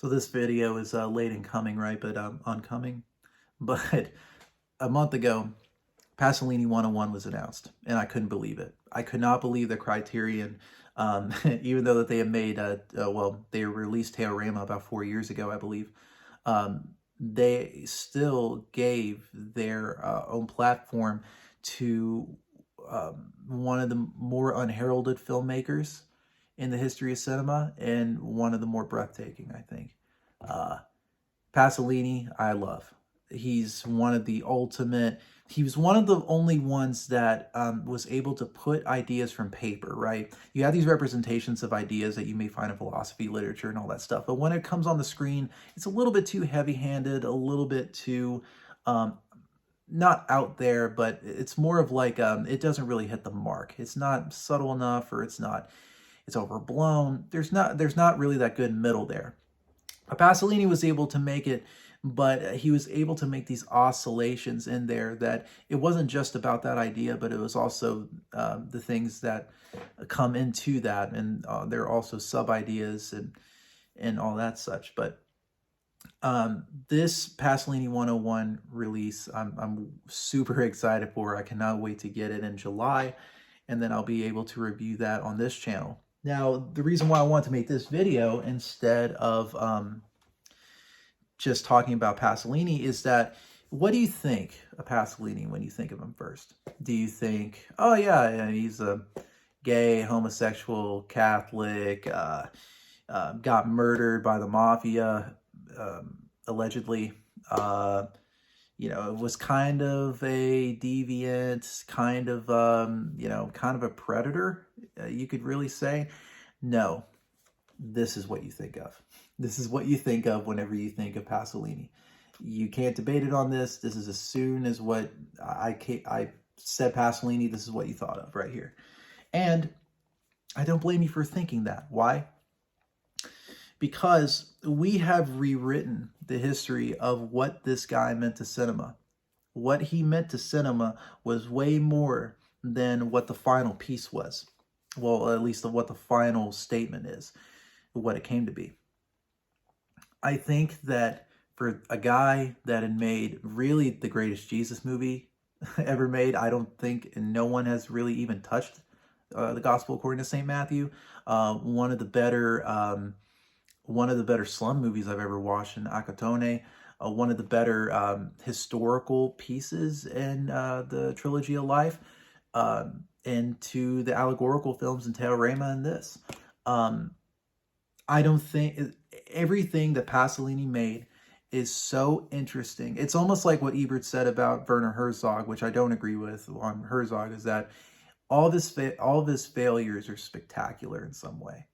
So this video is late in coming, right? But oncoming. But a month ago, Pasolini 101 was announced, and I couldn't believe it. I could not believe the Criterion, even though that they had made, well, they released Teorama about 4 years ago, I believe. They still gave their own platform to one of the more unheralded filmmakers in the history of cinema, and one of the more breathtaking, I think. Uh, Pasolini, I love. He's one of the ultimate. He was one of the only ones that was able to put ideas from paper, right? You have these representations of ideas that you may find in philosophy, literature, and all that stuff. But when it comes on the screen, it's a little bit too heavy-handed, a little bit too um, not out there, but it's more of like it doesn't really hit the mark. It's not subtle enough, or it's overblown. There's not really that good middle there. Pasolini was able to make it, but he was able to make these oscillations in there that it wasn't just about that idea, but it was also the things that come into that, and there are also sub ideas and all that such. But this Pasolini 101 release, I'm super excited for. I cannot wait to get it in July, and then I'll be able to review that on this channel. Now, the reason why I want to make this video instead of just talking about Pasolini is that, what do you think of Pasolini when you think of him first? Do you think, oh yeah, he's a gay, homosexual, Catholic, got murdered by the mafia, allegedly, was kind of a deviant, kind of, kind of a predator, you could really say? No, this is what you think of. This is what you think of whenever you think of Pasolini. You can't debate it on this. This is as soon as what I said Pasolini, this is what you thought of right here. And I don't blame you for thinking that. Why? Because we have rewritten the history of what this guy meant to cinema. What he meant to cinema was way more than what the final piece was. Well, at least what the final statement is, what it came to be. I think that for a guy that had made really the greatest Jesus movie ever made, I don't think, and no one has really even touched the Gospel according to St. Matthew. One of the better slum movies I've ever watched in Akatone. One of the better historical pieces in the Trilogy of Life, and to the allegorical films in Teorama and this. I don't think everything that Pasolini made is so interesting. It's almost like what Ebert said about Werner Herzog, which I don't agree with on Herzog, is that all of his failures are spectacular in some way.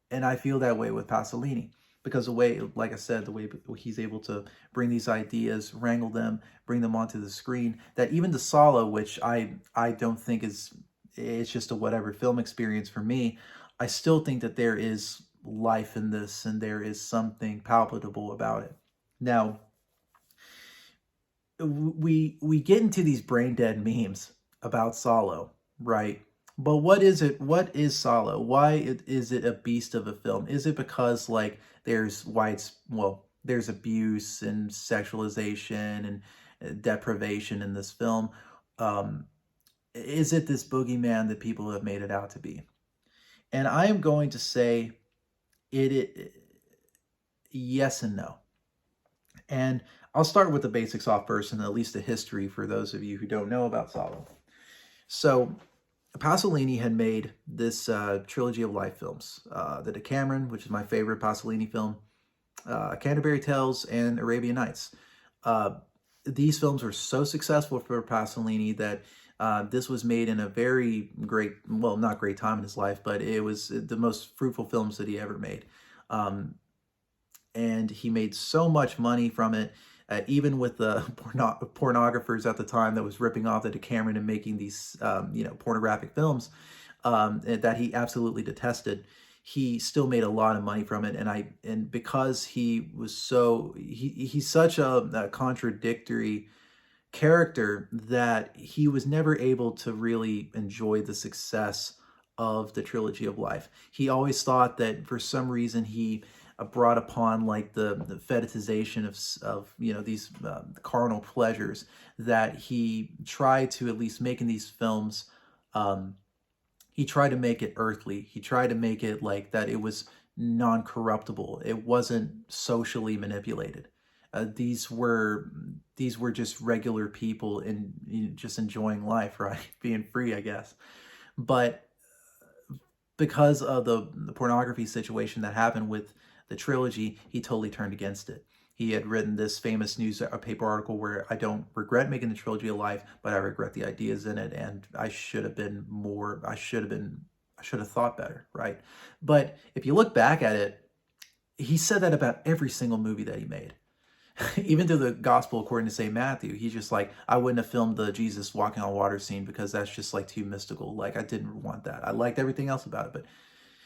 And I feel that way with Pasolini, because the way, like I said, the way he's able to bring these ideas, wrangle them, bring them onto the screen, that even the Salo, which I don't think it's just a whatever film experience for me, I still think that there is life in this, and there is something palpable about it. Now, we get into these brain dead memes about Salo, right? But what is it? What is Salo? Why is it a beast of a film? Is it because there's there's abuse and sexualization and deprivation in this film? Is it this boogeyman that people have made it out to be? And I am going to say it yes and no. And I'll start with the basics off first, and at least the history for those of you who don't know about Salo. So Pasolini had made this trilogy of life films, the Decameron, which is my favorite Pasolini film, Canterbury Tales, and Arabian Nights. These films were so successful for Pasolini that this was made in a very great, well, not great time in his life, but it was the most fruitful films that he ever made. And he made so much money from it, even with the pornographers at the time that was ripping off the Decameron and making these, pornographic films that he absolutely detested. He still made a lot of money from it, and because he was he's such a contradictory character that he was never able to really enjoy the success of the Trilogy of Life. He always thought that for some reason he brought upon like the fetishization of these carnal pleasures, that he tried to at least make in these films. Um, he tried to make it earthly. He tried to make it like that it was non-corruptible. It wasn't socially manipulated. These were just regular people and just enjoying life, right? Being free, I guess. But because of the pornography situation that happened with the trilogy, he totally turned against it. He had written this famous newspaper article where I don't regret making the trilogy of life, but I regret the ideas in it, and I should have been more. I should have thought better, right? But if you look back at it, he said that about every single movie that he made. Even through the gospel according to St. Matthew, he's just like, I wouldn't have filmed the Jesus walking on water scene because that's just like too mystical. Like, I didn't want that. I liked everything else about it.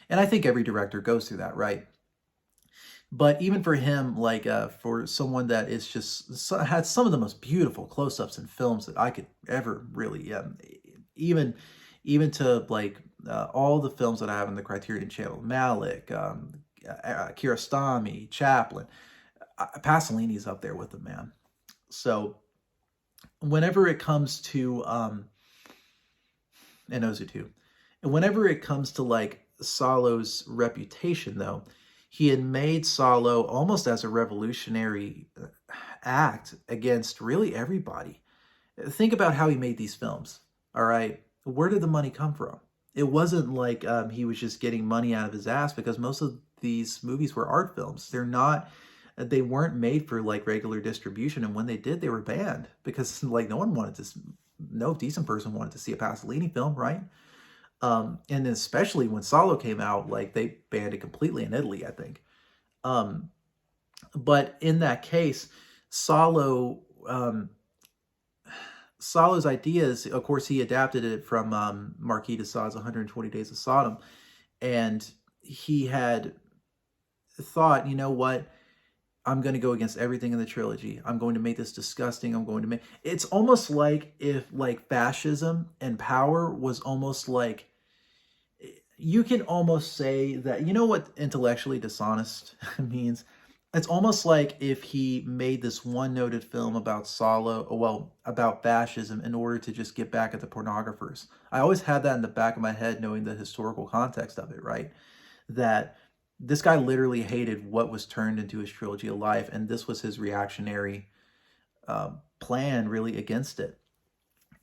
And I think every director goes through that, right? But even for him, like for someone that is just had some of the most beautiful close-ups in films that I could ever really, even to like all the films that I have in the Criterion Channel, Malick, Kiarostami, Chaplin, Pasolini's up there with them, man. So whenever it comes to and those are two, and whenever it comes to like Salo's reputation, though, he had made Salo almost as a revolutionary act against really everybody. Think about how he made these films. All right, where did the money come from? It wasn't like he was just getting money out of his ass, because most of these movies were art films. They weren't made for like regular distribution, and when they did, they were banned because like no decent person wanted to see a Pasolini film, right? And especially when Salo came out, like they banned it completely in Italy, I think. Um, but in that case, Salo, Salo's ideas, of course, he adapted it from Marquis de Sade's 120 Days of Sodom, and he had thought, you know what? I'm going to go against everything in the trilogy. I'm going to make this disgusting. I'm going to make it's almost like if like fascism and power was almost like, you can almost say that, you know what intellectually dishonest means? It's almost like if he made this one noted film about Salo, well, about fascism, in order to just get back at the pornographers. I always had that in the back of my head, knowing the historical context of it, right? That this guy literally hated what was turned into his trilogy of life, and this was his reactionary plan, really, against it.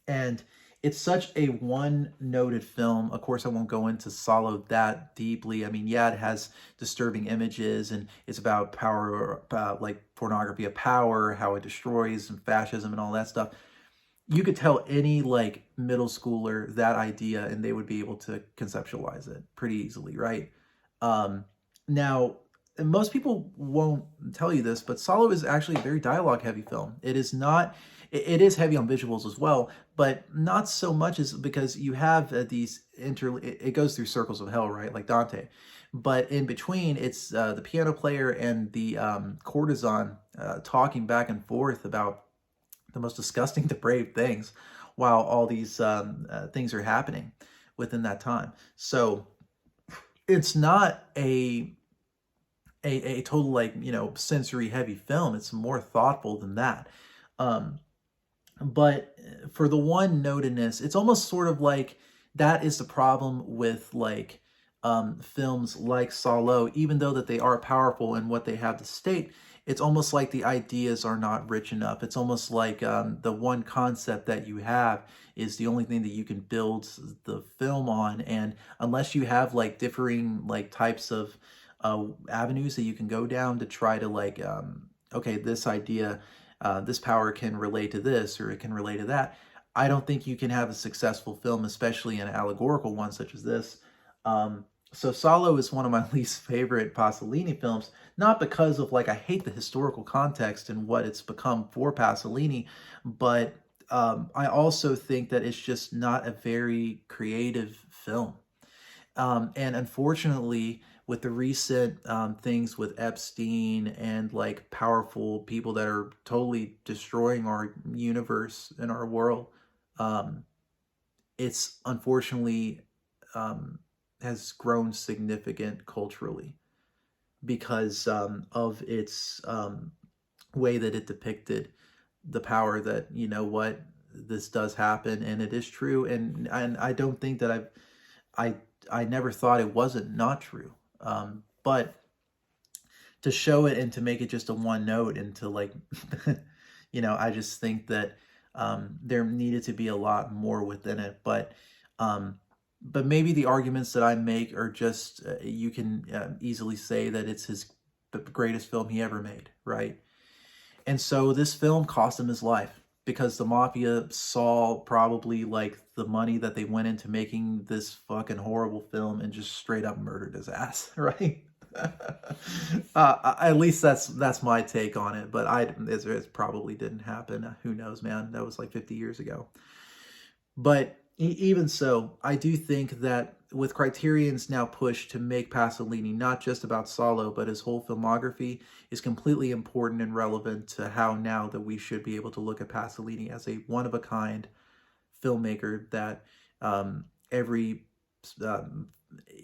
And it's such a one-noted film. Of course, I won't go into Salo that deeply. I mean, yeah, it has disturbing images, and it's about power, like pornography of power, how it destroys, and fascism and all that stuff. You could tell any like middle schooler that idea, and they would be able to conceptualize it pretty easily, right? Um, Now, and most people won't tell you this, but Salo is actually a very dialogue heavy film. It is not, it is heavy on visuals as well, but not so much as, because you have it goes through circles of hell, right? Like Dante. But in between, it's the piano player and the courtesan talking back and forth about the most disgusting, depraved things, while all these things are happening within that time. So it's not a total like sensory heavy film. It's more thoughtful than that. Um, but for the one notedness, it's almost sort of like that is the problem with like films like Salo, even though that they are powerful in what they have to state. It's almost like the ideas are not rich enough. It's almost like the one concept that you have is the only thing that you can build the film on, and unless you have like differing like types of avenues that you can go down to try to like, okay, this idea, this power can relate to this, or it can relate to that. I don't think you can have a successful film, especially an allegorical one such as this. So Salo is one of my least favorite Pasolini films, not because of like I hate the historical context and what it's become for Pasolini, but I also think that it's just not a very creative film. And unfortunately, with the recent things with Epstein and like powerful people that are totally destroying our universe and our world, um, it's unfortunately has grown significant culturally. because of its way that it depicted the power that, you know what, this does happen and it is true. And I don't think that I I never thought it wasn't not true. But to show it and to make it just a one note and to like, I just think that there needed to be a lot more within it. Um, but maybe the arguments that I make are just, you can easily say that it's the greatest film he ever made, right? And so this film cost him his life because the mafia saw probably like the money that they went into making this fucking horrible film and just straight up murdered his ass, right? At least that's my take on it, but it probably didn't happen. Who knows, man? That was like 50 years ago. But even so, I do think that with Criterion's now push to make Pasolini not just about Salo, but his whole filmography is completely important and relevant to how now that we should be able to look at Pasolini as a one-of-a-kind filmmaker that every, um,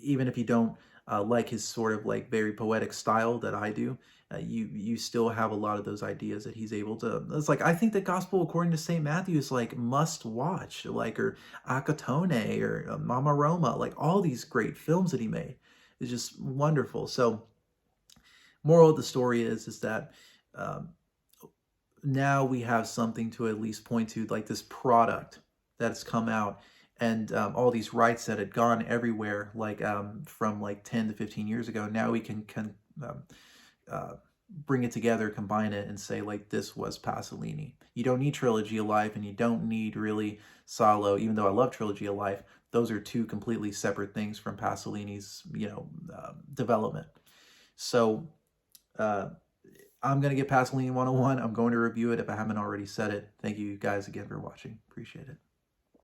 even if you don't like his sort of like very poetic style that I do, you still have a lot of those ideas that he's able to. It's like I think the Gospel according to Saint Matthew is like must watch, like or Akatone or Mama Roma, like all these great films that he made is just wonderful. So, moral of the story is that um, now we have something to at least point to, like this product that's come out, and all these rights that had gone everywhere, like from like 10 to 15 years ago. Now we can um, uh, bring it together, combine it, and say like this was Pasolini. You don't need Trilogy of Life, and you don't need really Salo. Even though I love Trilogy of Life, those are two completely separate things from Pasolini's development. So. Uh, I'm going to get Pasolini 101. I'm going to review it if I haven't already said it. Thank you guys again for watching. Appreciate it.